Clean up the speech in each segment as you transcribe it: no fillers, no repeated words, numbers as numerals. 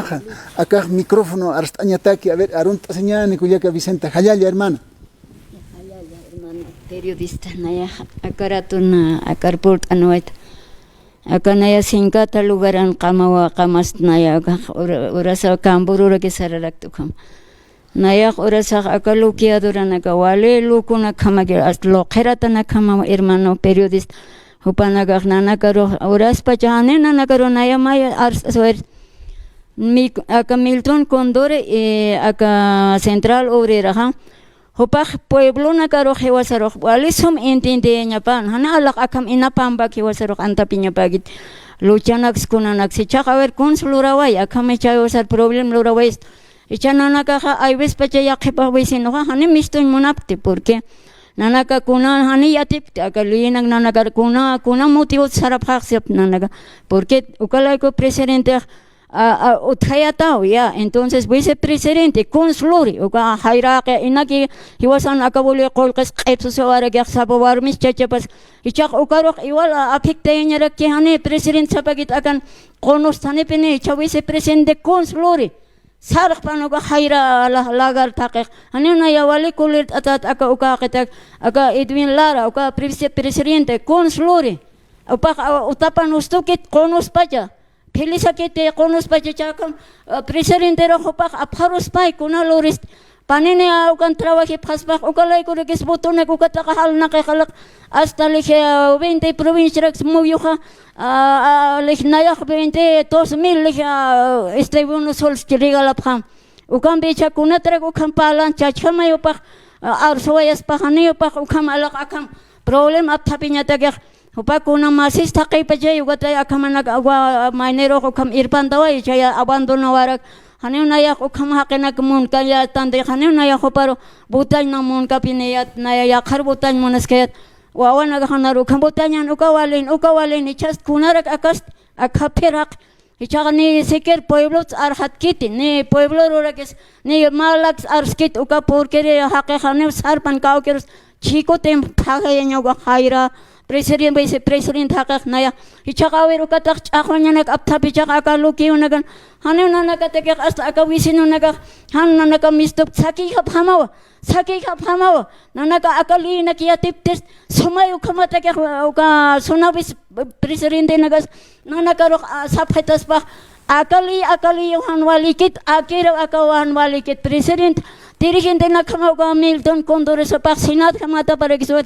baja. Acá micrófono, hasta añataki, a ver, arunta señal, Niculiaca Vicente, Jayalla, hermana. Jayalla, hermano, periodista, naya, akaratuna, akarpult anuet. Acá naya sinkata lugaran kamawa kamas naya, urasa kamburura que sararaktukam. Naya urasa akalukiadura nakawale, lukuna kamagir, hasta lo keratana kama hermano, periodista. Upanaga nanakaro oras pachane nanakaro naya maya arsoer acá Milton Condore acá Central Obrera ha hopaj pueblo nakaro hewasaro walisum intinde ñapan hana alak akam inapamba hewasaro antapiña pagit luchanax kunanak si chaka ver konsuluraway akam echayosar problem luraway echananaka ay ves pachaya khipa wesino ha hane mistun munapte porque nanaka kuna hani yatip akalinag nanaka kuna motivo saraphaxep nanaka porque ukalaico presidente uthayatao ya entonces vicepresidente consulori uka hayraqe inaki hiwasan akabuli qolqes qepsusawara gaqsabawar mis chachapas ichaq ukaroq igual afectañara que hani presidente sapagit akan qonostane pene vicepresidente consulori sarq panuga hayra lagar taqe anina ya wali kulit atat aka uka ketak aka Edwin Lara uka presidente consulori upa utapan ustukit qonos pacha felisakete qonos pacha chakam presidente ro hopak apharus pai kuna lorist panene ukan trabaje phasbaq ukalay ko rekes botone ko katakahal na kay khalak hasta le 20 provincias muyuha lehnaya 22,000 le uno sol regala pham ukam becha kuna trek ukam palan chachama yopak arsoyas pahane yopak ukam alak akam problem apthapinya tagyak upak kuna masis thaqay pajay ugatay akamanak agwa minero ukam irpan dawai chaya abandono warak hane naya ukam hakena kumun kaya tande hane naya hoparo butan namun kapinayat naya yakhar butan munaskayat wawana gahanaru kambotanyan ukawalin ichast kunarak akast akaperak ichagni seker pueblos arhatkiti ni pueblo rorakes ni malax arskit uka porkere haqe khane sarpan kaukeros chico tem phagayanya ga khaira president vicepresident haqaq naya ichagawer ukatak chaqwanyanak apthapi chaqaka lukiunagan hanunanaka tekek hasta akawisinunaka hanunanaka mistup sakika phamawa nanaka akali nakiyatiptes sumay ukamata ke uka sunabis presidente nagas nanaka ro saphetas pa akali yohan walikit akira akawan walikit president dirigente nakama uka Milton Condore sa paksinat kamata paregisot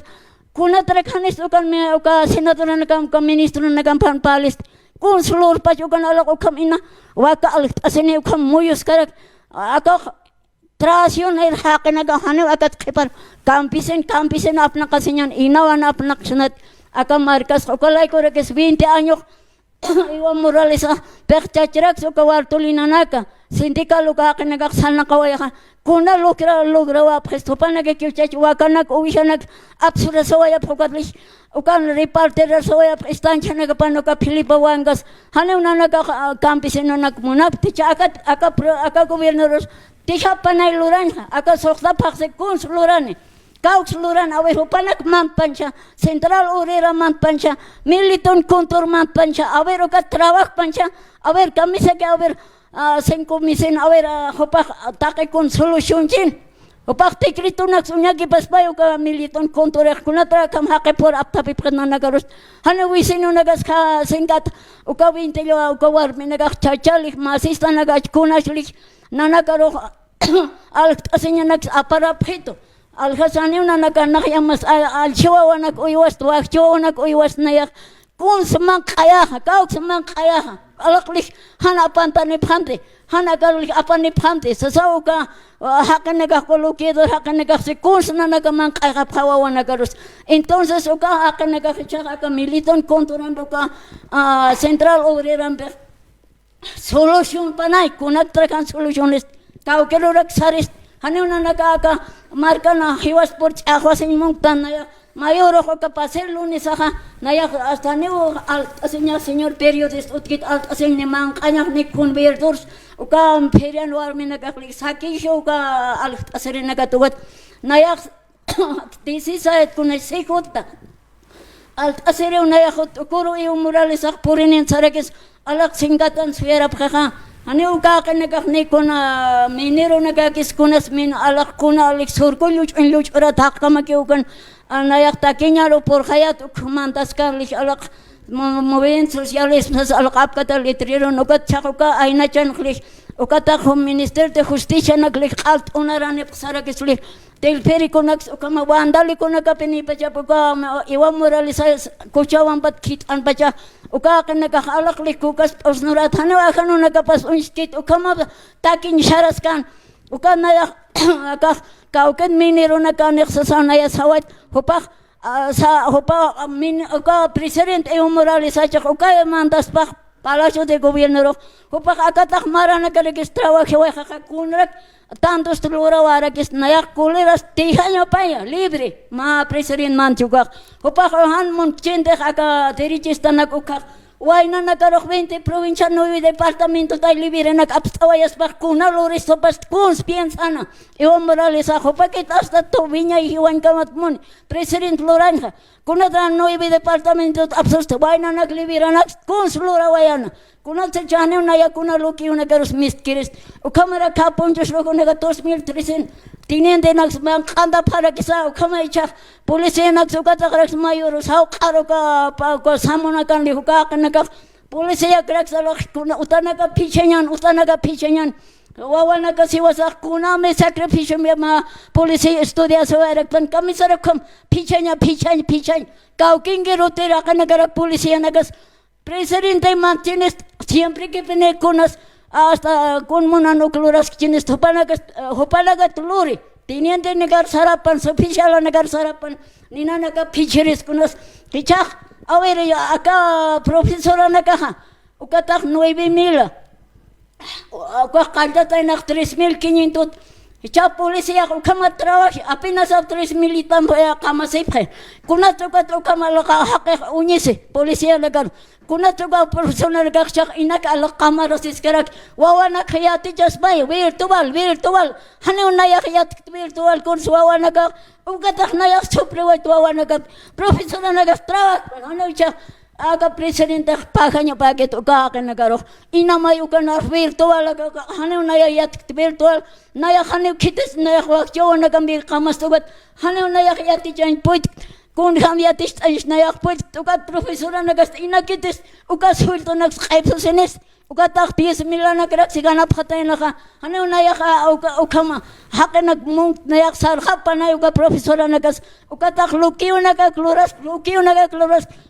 kuna trekhanis ukan me uka senator nakam ministro nakam palis konsulor pa ukan alak ukam ina waka alak asene ukam muyus karak aka trasion er haqena gahane akat khipar kampisen apna kasinyan inawan apna sunat aka markas ukalay ko rekes 20 años iwa Morales perchachrak uka wartulina naka sindical uka kenaga salna kawaya kuna lograwa prestopana que kichach wakanak uwishanak absura soya pokatlich ukan reporter soya estanchana kapanoka Filipa Wangas haneuna naka kampisen nak munap tichakat aka gobiernos tiha panay luranja aka sokta pakse kuns lurani Caux luran awer upanak manpancha Central Obrera manpancha Milton Contor manpancha awer uka trabajo pancha awer kamisa ke awer senko misen awer hopak take kon solution chin hopak tekritu nak sunya ki pasbay uka Milton Contor kunatra kam hake por aptapi pkana nagaros hanu wisinu nagas ka sengat uka wintelo uka war minagas chachalik masista nagas kunashlik nanagaro al asenya nak apara phito al khasani nanaka nakyamas al chihuahua nak uywas nayak kun semang kaya kau semang kaya alaklik hana pantani phante hana garulik apani phante sasauka hakanega kolukido hakanega sekurs nanaka man kaya phawa nagarus entonces uka hakanega chaka Milton Contorando ka Central Obrera solution panay kunatra kan solutionist kau kelurak saris hanuna nakaka marca na hiwas por ahuasin montan naya mayor ojo capaz lunes aja naya hasta neo al señor periodista utkit al señor man kanya ni convertors uka ferian war mina kaklik saki uka al aserena katuat naya tisisa kuna sekota al asere naya kuru Evo Morales ak purinin sarekes alak singatan suera pkha Hani ukakinagak ni kuna minero nagakis kunas min alak kuna alik surko luch ura takkamaki ukan nayak takinyaro por hayat ukmantas karlich alak movimientos sociales alak apkata letrero nukat chakuka aina chanklich ukata Ministerio de Justicia naklich alt unarane sarakislich del perikonax ukama wandali kunaka penipacha puka iwa moralisa kuchawan pat kit an pacha uka kanaka alak likukas osnurat hanu akanu nakapas unskit ukama takin sharaskan uka naya aka kauken minero nakanek sasana ya sawat hopak sa hopa min uka president Evo Morales achak uka mandas pak Palacio de Gobierno hopak akatak marana ka registrawa hewa kakakunrak tantos tulura wara kis nayak kuliras tihanyo paya libre ma president man juga hopak han mon chende aka derichista nak ukak Waina nakarok 20 provincia 9 departamento tay libre nak abstawayas bakuna lores sopas kuns piensana Evo Morales ako pakit hasta to viña iwan kamat mon president Loranja kuna tan 9 departamento absosta waina nak libre nak kuns lora wayana kuna se chane una ya kuna loki una karos miskiris o kamera kapon just lo kuna 2300 tiniende nak kanda para kisa o kama icha police nak sukata kraks mayor sao karo ka pa samona kan li huka kan ka police ya kraks lo kuna utana ka pichenyan wawana ka siwasa kuna me sacrificio me ma police estudia so era kan kamisara kam pichenya kaukinge rotera kan ka police nagas Presidente Martínez siempre que viene con las hasta con mononocloras quienes hopanagat luri teniente negar sarapan oficial negar sarapan nina naga picheres con las pichak a ver acá profesora nagaja ukatak 9,000 acá caldata en 3,500 Echa policía kama trabajo apenas a 3,000 y tan voy a kama siempre. Kuna toka kama loka hake unyese policía legal. Kuna toka profesional gakshak inak ala kama rosiskerak. Wawana khayati just by virtual. Hane unaya khayat virtual kurs wawana gak. Ugatak naya supre wawana gak. Profesional gak trabajo. Hane ucha aga presidente paganya paget uka kan nagaro inamay uka na virtual hane naya yat virtual naya hane kites naya wakjo nagamir kamastugat hane naya yati jain point kun hamyatis aish naya point uka profesora nagas inakites uka sulto nags khaipsenes uka tak 10 milana krak sigana phatay naka hane naya ukama hakenak mung naya sarha panay uka profesora nagas uka tak lukiu naga kloras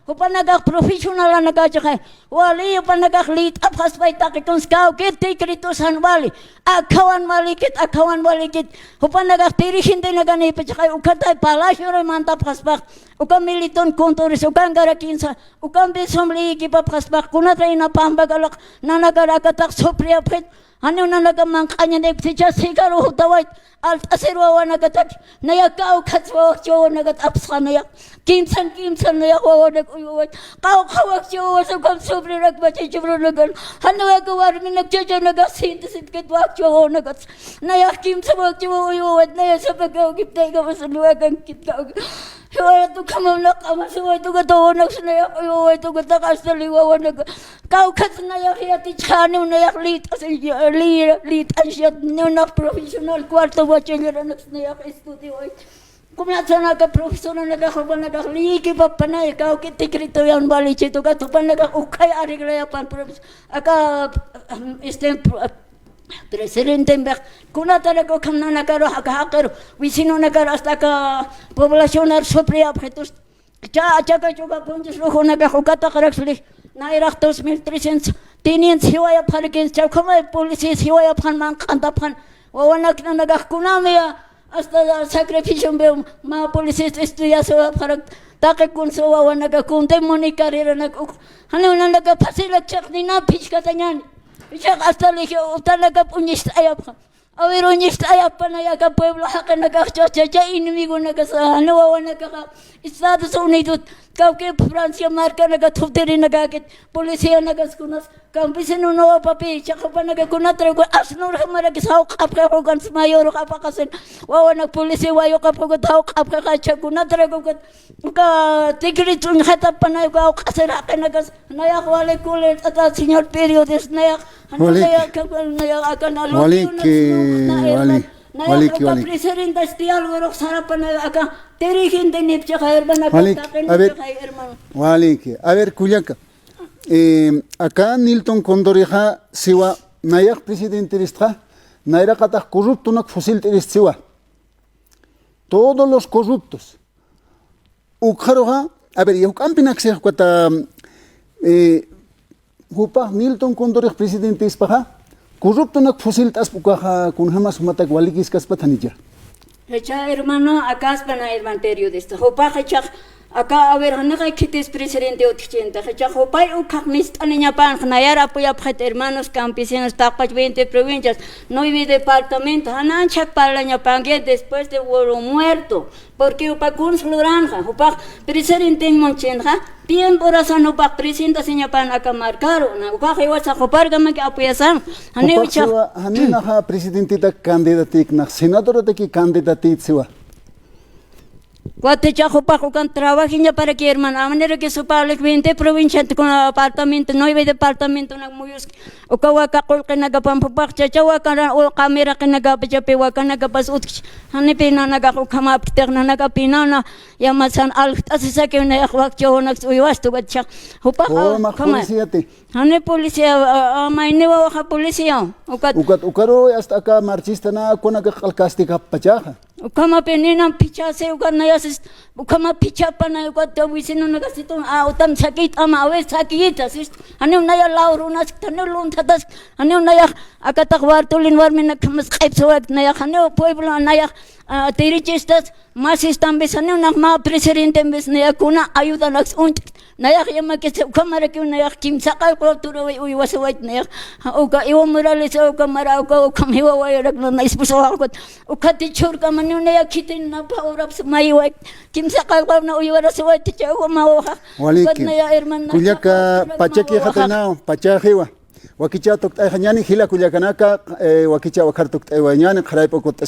upanaga profesional naga jaka wali upanaga lit apas baita kitun skau kiti kritos hanwali akawan malikit upanaga tirihin de naga ne pechaka ukata palacio re manta paspak ukam militon kontoris ukam garakinsa ukam besomli ki paspak kunatra ina pambagalak nanagara katak sopria pet Hanu nanaga mangkanya ne pticha sigaro hutawait alt asirwa wanagatak naya kau katswa jo nagat apsa naya kimsan naya wawanak uyuwat kau kawak jo so kam sobre rak bachi jibro nagan hanu aga warmi nagjaja naga sintisit kitwak jo nagat naya kimsan jo uyuwat naya sabagaw giptay ka masaluwagan kitkaw Wala tu kama nakama suwa tu gato nak sunaya ayo tu gata kasaliwa wanag kau kat sunaya hiyati chani unaya lit asyat nak profesional kwarto bachelor nak sunaya studio kumyatsa ka profesional nagakaba nagakliki pa panay kau kitikrito yan bali chito ka tupan nagakukay ariglaya pan aka Presidente Mbak, kuna talaga kamna nagaro hakahakaro, wisino nagaro hasta ka población ar sopri abjetos. Cha ka juga punjus rojo nagahukata karaksli, nairak 2,300, tinian siwaya parikins, cha kama polisi siwaya pan man kantapan, wawanak na nagakuna mea, hasta sacrificio mbeo, ma polisi estudia siwa parak, take kun siwa wanagakunte monikarira naguk, hanu na nagapasila chak ni na pitch katanyan. Siya hasta liyo talaga punyist ayap ka. Awiro nyist ayap pa na yaga pueblo haka nagakchacha inimigo nagasahan nawawa nagaka Estados Unidos Cauque Francia marca naga tupteri naga que policía nagas kunas campesino no papi chakapa naga kunatra ko asnur hamara que sao kapka hogan mayor kapakasen wawana policía wayo kapka tao kapka kacha kunatra ko ka tigrit un hata panay ko kasera ka nagas nayak wale kule ata señor periodista nayak naya akan Wali presidente estial wero sarapan acá terigen de nipcha hermana a ver Culiaca acá Nilton Condorija siwa nayak presidente ristra naira kata corrupto nak fusil siwa todos los corruptos ukharoha a ver yo campinak se kwata hupa Nilton Condorija presidente ispaha corrupto nak fusil tas pukaha kun hamas matak walikis kaspatanija. Hecha hermano acá es para hermano periodista. Hopa hecha acá a ver hanaga kitis presidente otchenta. Hecha hopa ukaknis aniña pan nayara apoya pet hermanos campesinos tapas 20 provincias, 9 departamentos. Hanancha para la pangue después de Woro muerto. Porque upa kuns luranja, upa presidente en Monchenja, tiempo razón upa presidente seña pan acá marcaron, upa hewa hopar gama que apoyasan. Hanina presidente da candidatik na senador de que candidatit siwa. Cuate chajo pajo can trabajinya para que hermano, a manera que su padre 20 provincias con apartamento, 9 departamentos na muyos, o kawaka kol que nagapan pupak, chachawa kana o kamera que nagapachape wa kana gapas utch, hanipina nagako kama pterna nagapina na yamasan al asisa que na yakwak chonak uywasto gatcha. Hupak kama. Hane policía mainewa wa policía. Ukat ukaro hasta acá marchista na kona que kalkastika pachaja. Ukama penina picha se ukana yasis ukama picha pana ukata wisino nagasito utam sakit ama awe sakita sis ane unaya laurunas tane luntadas ane unaya akatak wartulin warmina kamas kaipsawak naya ane pueblo naya tirichistas más están besando una más presidente en vez de kuna ayuda nas un naya llama que se cámara que una kim saca cultura uy wasawait naya uka iwa morales uka mara uka kamiwa wayrak na ispuso ako uka tichur ka man naya kitin na paurap sa maywait kim saca na uy warasawait ticha uka mawa naya hermano Culiaca pachaki hatana pachajewa wakicha tok ay hanyani hila Culiacanaka wakicha wakartok ay wanyani kharaipo kot